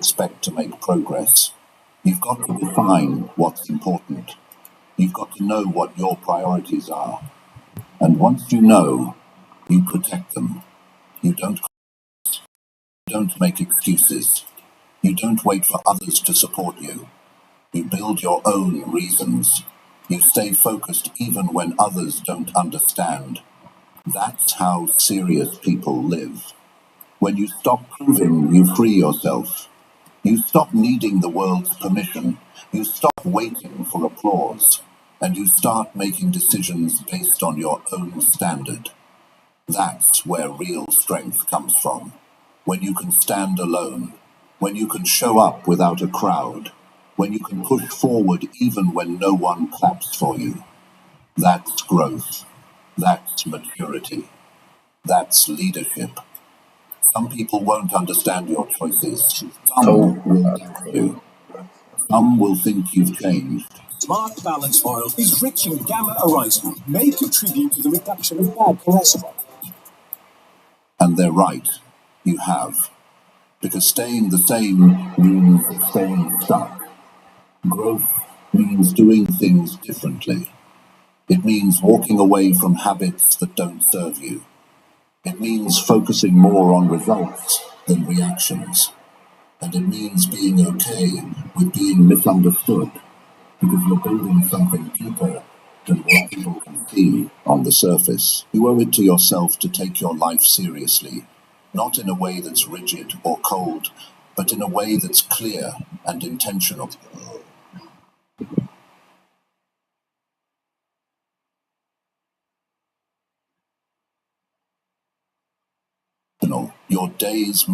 expect to make progress. You've got to define what's important. You've got to know what your priorities are. And once you know, you protect them. You don't make excuses. You don't wait for others to support you. You build your own reasons. You stay focused even when others don't understand. That's how serious people live. When you stop proving, you free yourself. You stop needing the world's permission. You stop waiting for applause. And you start making decisions based on your own standard. That's where real strength comes from. When you can stand alone. When you can show up without a crowd. When you can push forward even when no one claps for you. That's growth. That's maturity. That's leadership. Some people won't understand your choices. Some will doubt you. Some will think you've changed. Smart Balance Oil is rich in gamma-aryl, may contribute to the reduction of bad cholesterol. And they're right. You have. Because staying the same means staying stuck. Growth means doing things differently. It means walking away from habits that don't serve you. It means focusing more on results than reactions. And it means being okay with being misunderstood, because you're building something deeper than what people can see on the surface. You owe it to yourself to take your life seriously, not in a way that's rigid or cold, but in a way that's clear and intentional. Your days.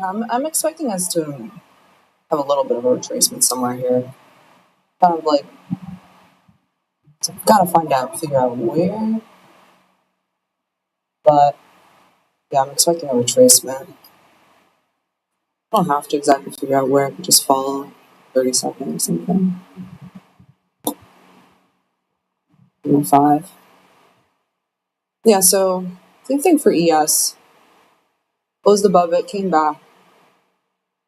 I'm expecting us to have a little bit of a retracement somewhere here. Kind of like, gotta figure out where. But yeah, I'm expecting a retracement. I don't have to exactly figure out where, I could just follow 30 seconds or something. 5. Yeah, so same thing for ES. Closed above it, came back.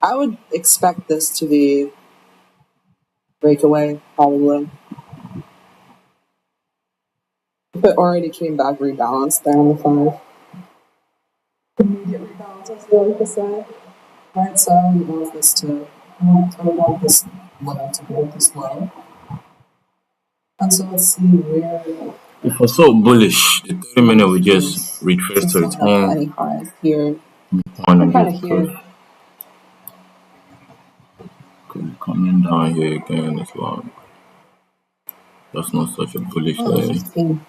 I would expect this to be breakaway, probably. If it already came back rebalanced there on the 5. Immediate rebalance, as they like to say. Right, so I would want this to, I want this low to hold this low. And so let's see where. If we're so bullish, the 30-minute will just retrace to its own any highs here. point and Kind of just here. push. Could be coming down here again as well. That's not such a bullish day. 15.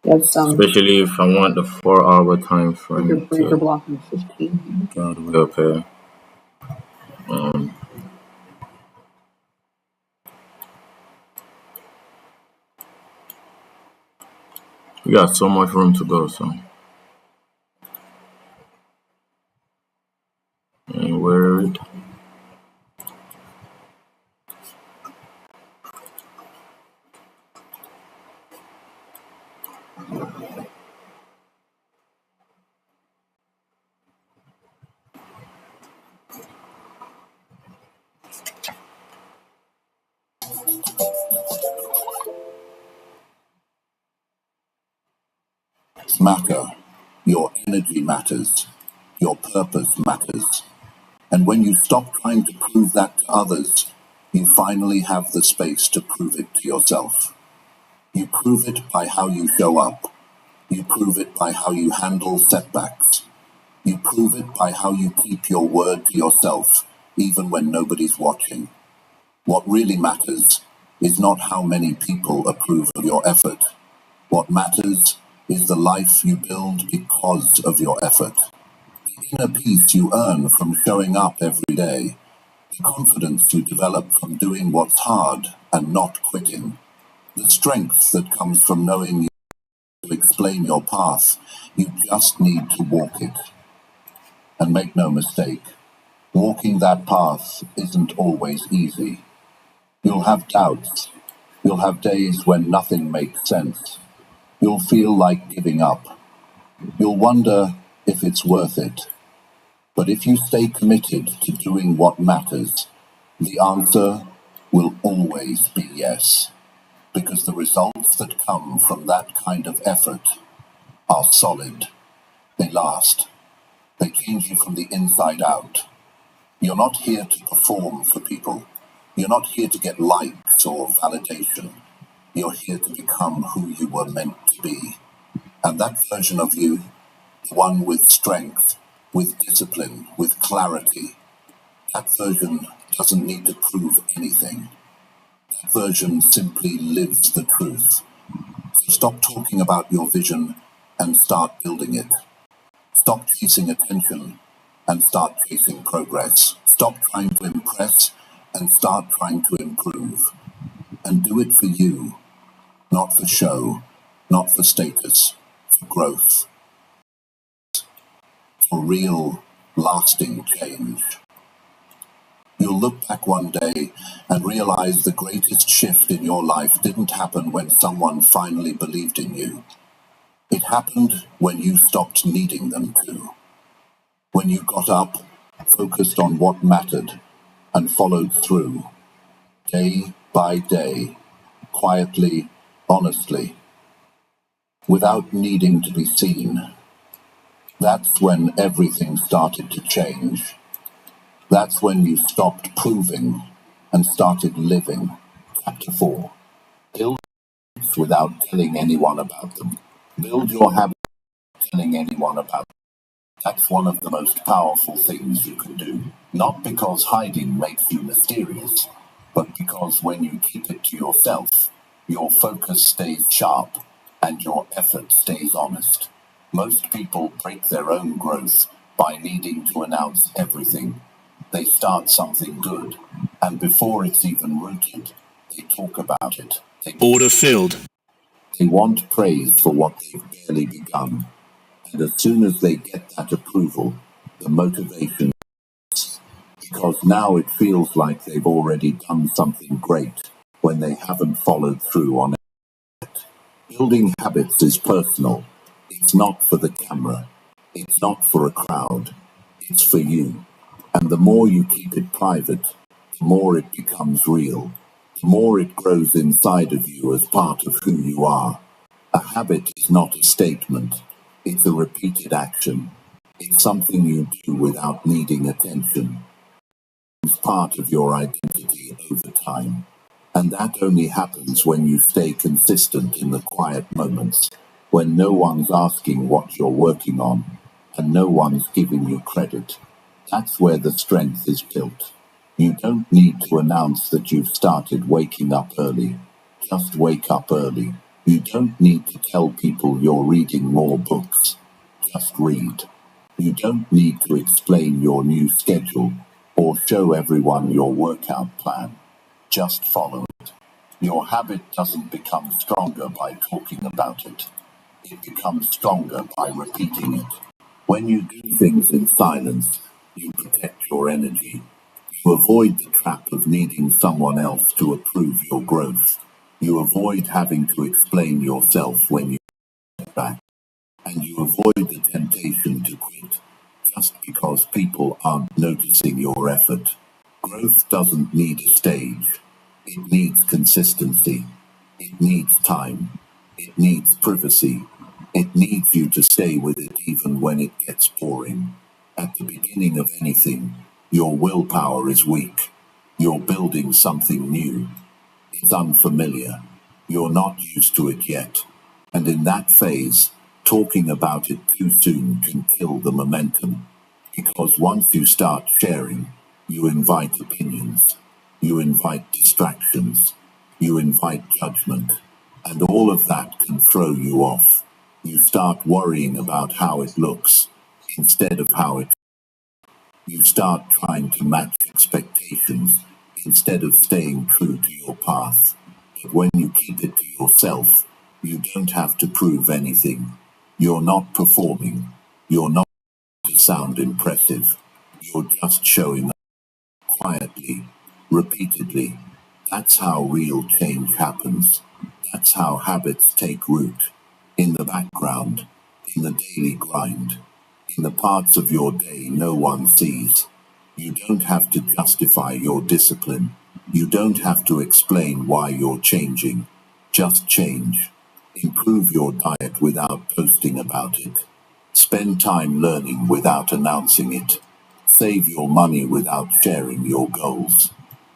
Yes, Especially if I want the 4-hour time frame breaker to block in 15. get all the way up here. We got so much room to go, so ain't worried. matter. Your energy matters. Your purpose matters. And when you stop trying to prove that to others, you finally have the space to prove it to yourself. You prove it by how you show up. You prove it by how you handle setbacks. You prove it by how you keep your word to yourself, even when nobody's watching. What really matters is not how many people approve of your effort. What matters is the life you build because of your effort. The inner peace you earn from showing up every day. The confidence you develop from doing what's hard and not quitting. The strength that comes from knowing you to explain your path. You just need to walk it. And make no mistake, walking that path isn't always easy. You'll have doubts. You'll have days when nothing makes sense. You'll feel like giving up. You'll wonder if it's worth it. But if you stay committed to doing what matters, the answer will always be yes. Because the results that come from that kind of effort are solid. They last. They change you from the inside out. You're not here to perform for people. You're not here to get likes or validation. You're here to become who you were meant to be. And that version of you, the one with strength, with discipline, with clarity, that version doesn't need to prove anything. That version simply lives the truth. So stop talking about your vision and start building it. Stop chasing attention and start chasing progress. Stop trying to impress and start trying to improve. And do it for you, not for show, not for status, for growth, for real, lasting change. You'll look back one day and realize the greatest shift in your life didn't happen when someone finally believed in you. It happened when you stopped needing them to. When you got up, focused on what mattered, and followed through, day by day, quietly, honestly, without needing to be seen. That's when everything started to change. That's when you stopped proving and started living. Chapter 4. Build habits without telling anyone about them. Build your habits without telling anyone about them. That's one of the most powerful things you can do. Not because hiding makes you mysterious, but because when you keep it to yourself, your focus stays sharp and your effort stays honest. Most people break their own growth by needing to announce everything. They start something good, and before it's even rooted, they talk about it. Order filled. They want praise for what they've barely begun. And as soon as they get that approval, the motivation, because now it feels like they've already done something great when they haven't followed through on it. Building habits is personal. It's not for the camera. It's not for a crowd. It's for you. And the more you keep it private, the more it becomes real. The more it grows inside of you as part of who you are. A habit is not a statement. It's a repeated action. It's something you do without needing attention. It's part of your identity over time. And that only happens when you stay consistent in the quiet moments, when no one's asking what you're working on, and no one's giving you credit. That's where the strength is built. You don't need to announce that you've started waking up early. Just wake up early. You don't need to tell people you're reading more books. Just read. You don't need to explain your new schedule or show everyone your workout plan. Just follow it. Your habit doesn't become stronger by talking about it. It becomes stronger by repeating it. When you do things in silence, you protect your energy. You avoid the trap of needing someone else to approve your growth. You avoid having to explain yourself when you get back. And you avoid the temptation to quit just because people aren't noticing your effort. Growth doesn't need a stage. It needs consistency. It needs time. It needs privacy. It needs you to stay with it even when it gets boring. At the beginning of anything, your willpower is weak. You're building something new. It's unfamiliar. You're not used to it yet. And in that phase, talking about it too soon can kill the momentum. Because once you start sharing, you invite opinions, you invite distractions, you invite judgment, and all of that can throw you off. You start worrying about how it looks instead of how it. You start trying to match expectations instead of staying true to your path. But when you keep it to yourself, you don't have to prove anything. You're not performing. You're not to sound impressive. You're just showing up quietly, repeatedly. That's how real change happens. That's how habits take root. In the background, in the daily grind, in the parts of your day no one sees. You don't have to justify your discipline. You don't have to explain why you're changing. Just change. Improve your diet without posting about it. Spend time learning without announcing it. Save your money without sharing your goals.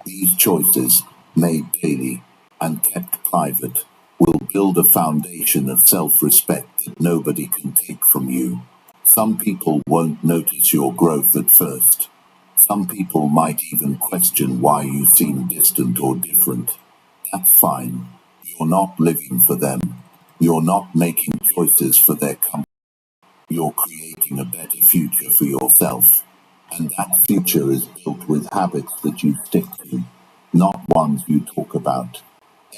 These choices, made daily and kept private, will build a foundation of self-respect that nobody can take from you. Some people won't notice your growth at first. Some people might even question why you seem distant or different. That's fine. You're not living for them. You're not making choices for their company. You're creating a better future for yourself. And that future is built with habits that you stick to, not ones you talk about.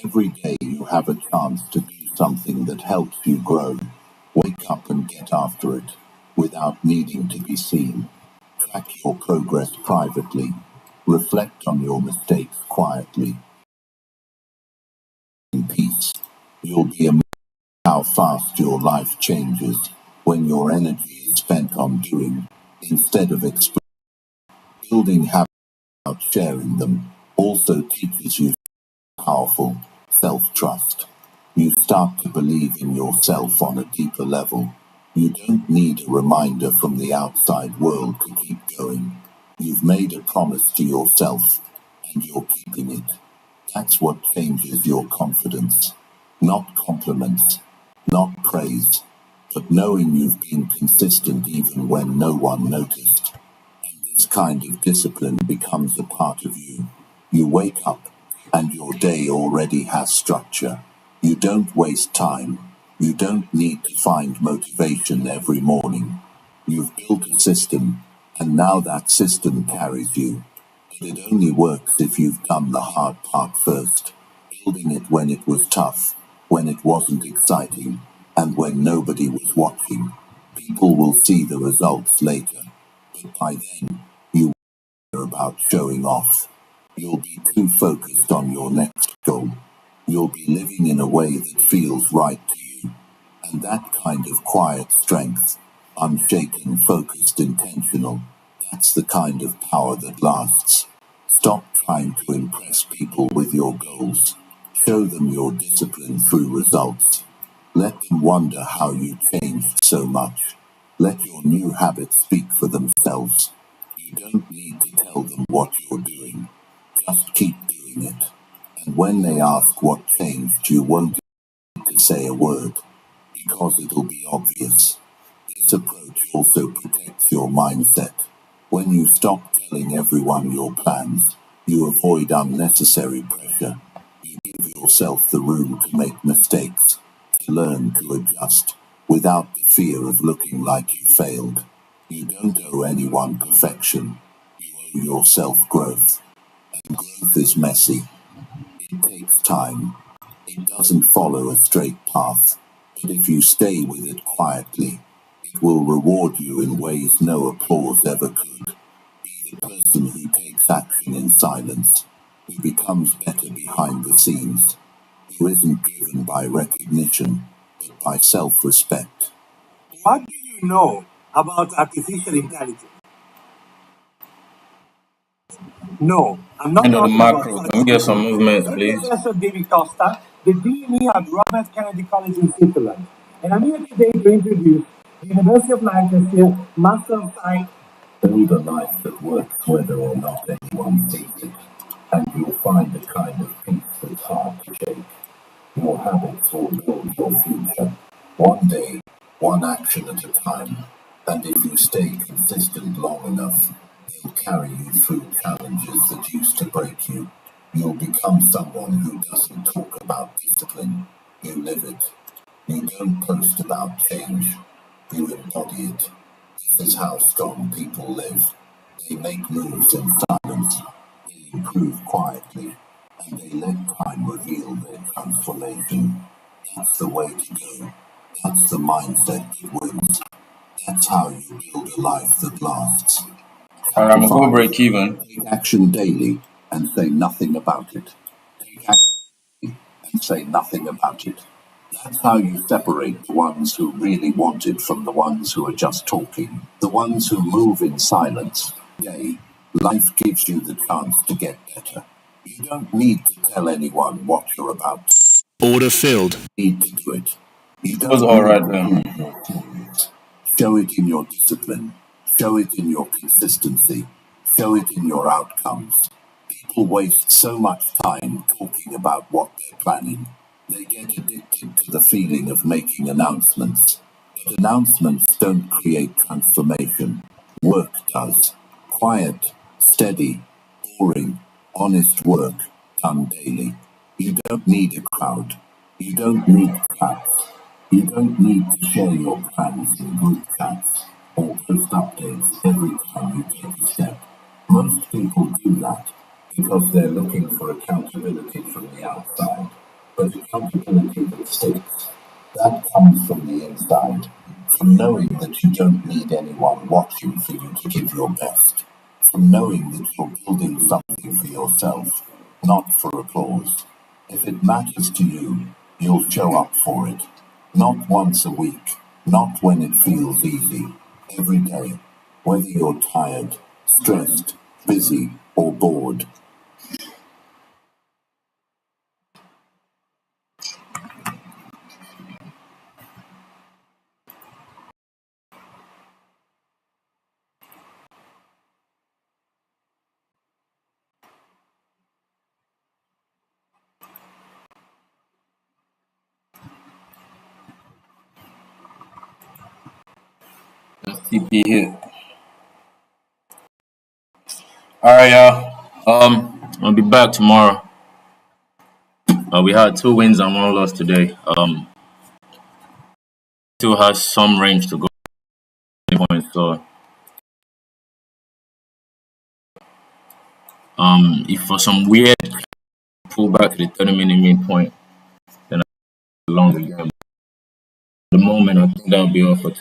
Every day you have a chance to do something that helps you grow. Wake up and get after it, without needing to be seen. Track your progress privately. Reflect on your mistakes quietly. In peace, you'll be amazed how fast your life changes when your energy is spent on doing instead of building habits without sharing them also teaches you powerful self-trust. You start to believe in yourself on a deeper level. You don't need a reminder from the outside world to keep going. You've made a promise to yourself and you're keeping it. That's what changes your confidence. Not compliments, not praise, but knowing you've been consistent even when no one noticed. This kind of discipline becomes a part of you. You wake up and your day already has structure. You don't waste time. You don't need to find motivation every morning. You've built a system, and now that system carries you. But it only works if you've done the hard part first, building it when it was tough, when it wasn't exciting, and when nobody was watching. People will see the results later, but by then, you are about showing off. You'll be too focused on your next goal. You'll be living in a way that feels right to you. And that kind of quiet strength, unshaken, focused, intentional, that's the kind of power that lasts. Stop trying to impress people with your goals. Show them your discipline through results. Let them wonder how you changed so much. Let your new habits speak for themselves. You don't need to tell them what you're doing. Just keep doing it. And when they ask what changed, you won't need to say a word, because it'll be obvious. This approach also protects your mindset. When you stop telling everyone your plans, you avoid unnecessary pressure. You give yourself the room to make mistakes, to learn, to adjust, without the fear of looking like you failed. You don't owe anyone perfection. You owe yourself growth. And growth is messy. It takes time. It doesn't follow a straight path. But if you stay with it quietly, it will reward you in ways no applause ever could. Be the person who takes action in silence, who becomes better behind the scenes, who isn't driven by recognition, but by self-respect. What do you know about artificial intelligence? No, I'm not End of the talking about macro. Can we get some ChatGPT. movements, I'm please? Professor David Costa, the DME at Robert Kennedy College in Switzerland. And I'm here today to introduce the University of Lancashire Master of Science. Build a life that works whether or not anyone sees it, and you'll find a kind of peace that's hard to shake. Your habits will build your future, one day, one action at a time. And if you stay consistent long enough, they'll carry you through challenges that used to break you. You'll become someone who doesn't talk about discipline, you live it. You don't post about change, you embody it. This is how strong people live. They make moves in silence, they improve quietly, and they let time reveal their transformation. That's the way to go. That's the mindset that wins. That's how you build a life that lasts. Alright, I'm gonna go break even. Take action daily and say nothing about it. Take action and say nothing about it. That's how you separate the ones who really want it from the ones who are just talking. The ones who move in silence. Today, life gives you the chance to get better. You don't need to tell anyone what you're about. Order filled. You need to do it. You It was don't alright need to then. prove your theories. Show it in your discipline. Show it in your consistency. Show it in your outcomes. People waste so much time talking about what they're planning. They get addicted to the feeling of making announcements. But announcements don't create transformation. Work does. Quiet, steady, boring, honest work done daily. You don't need a crowd. You don't need claps. You don't need to share your plans in group chats or post updates every time you take a step. Most people do that because they're looking for accountability from the outside. But accountability that sticks, that comes from the inside, from knowing that you don't need anyone watching for you to give your best, from knowing that you're building something for yourself, not for applause. If it matters to you, you'll show up for it. Not once a week, not when it feels easy. Every day, whether you're tired, stressed, busy, or bored. That's TP hit. Alright, y'all. I'll be back tomorrow. We had 2 wins and 1 loss today. Still has some range to go points. So, if for some weird pull back to the 30-minute midpoint, then I long again. At the moment, I think that'll be all for today.